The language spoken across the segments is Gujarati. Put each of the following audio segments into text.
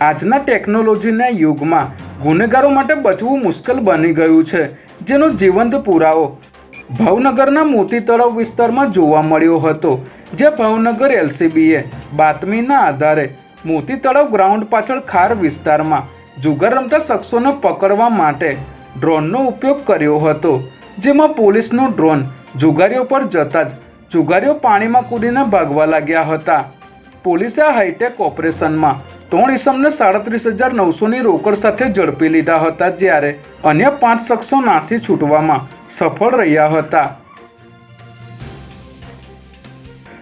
આજના ટેકનોલોજીના યુગમાં ગુનેગારો માટે બચવું મુશ્કેલ બની ગયું છે, જેનો જીવંત પુરાવો ભાવનગરના મોતી તળાવ વિસ્તારમાં જોવા મળ્યો હતો, જે ભાવનગર એલસીબીએ બાતમીના આધારે મોતી તળાવ ગ્રાઉન્ડ પાછળ ખાર વિસ્તારમાં જુગાર રમતા શખ્સોને પકડવા માટે ડ્રોનનો ઉપયોગ કર્યો હતો, જેમાં પોલીસનું ડ્રોન જુગારીઓ પર જતાં જ જુગારીઓ પાણીમાં કૂદીને ભાગવા લાગ્યા હતા। પોલીસે આ હાઈટેક ઓપરેશનમાં 3 ઇસમને 37,900ની રોકડ સાથે ઝડપી લીધા હતા, જ્યારે અન્ય 5 શખ્સો નાસી છૂટવામાં સફળ રહ્યા હતા।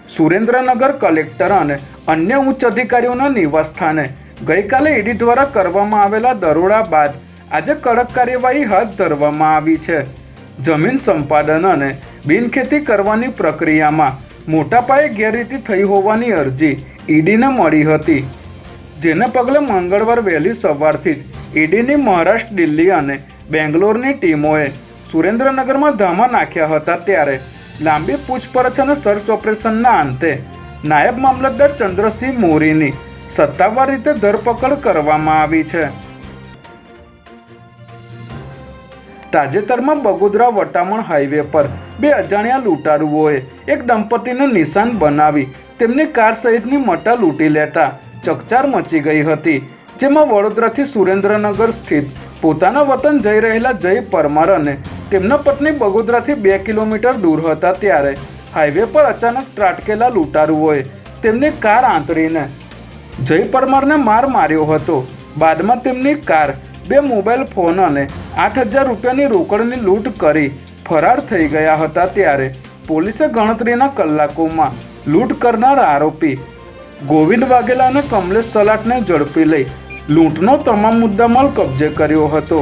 સુરેન્દ્રનગર કલેક્ટર અને અન્ય ઉચ્ચ અધિકારીઓના નિવાસસ્થાને ગઈકાલે ઈડી દ્વારા કરવામાં આવેલા દરોડા બાદ આજે કડક કાર્યવાહી હાથ ધરવામાં આવી છે। જમીન સંપાદન અને બિનખેતી કરવાની પ્રક્રિયામાં મોટા પાયે ગેરરીતિ થઈ હોવાની અરજી ઈડીને મળી હતી, જેને પગલે મંગળવાર વહેલી સવારથી જ ઈડીની મહારાષ્ટ્ર, દિલ્હી અને બેંગ્લોરની ટીમોએ સુરેન્દ્રનગરમાં ધામા નાખ્યા હતા। ત્યારે લાંબી પૂછપરછ અને સર્ચ ઓપરેશનના અંતે નાયબ મામલતદાર ચંદ્રસિંહ મોરીની સત્તાવાર રીતે ધરપકડ કરવામાં આવી છે। તાજેતરમાં બગોદરા વટામણ હાઈવે પર 2 અજાણ્યા લૂંટારુઓએ એક દંપતીને નિશાન બનાવી તેમની કાર સહિતની મટા લૂંટી લેતા ચકચાર મચી ગઈ હતી, જેમાં વડોદરાથી સુરેન્દ્રનગર સ્થિત પોતાના વતન જઈ રહેલા જય પરમાર અને તેમના પત્ની બગોદરાથી 2 કિલોમીટર દૂર હતા। ત્યારે હાઈવે પર અચાનક ત્રાટકેલા લૂંટારુઓએ તેમની કાર આંતરીને જય પરમારને માર માર્યો હતો। બાદમાં તેમની કાર, 2 મોબાઈલ ફોન અને 8,000 રૂપિયાની રોકડની લૂંટ કરી ફરાર થઈ ગયા હતા। ત્યારે પોલીસે ગણતરીના કલાકોમાં લૂંટ કરનાર આરોપી ગોવિંદ વાઘેલા અને કમલેશ સલાટને ઝડપી લઈ લૂંટનો તમામ મુદ્દામાલ કબજે કર્યો હતો।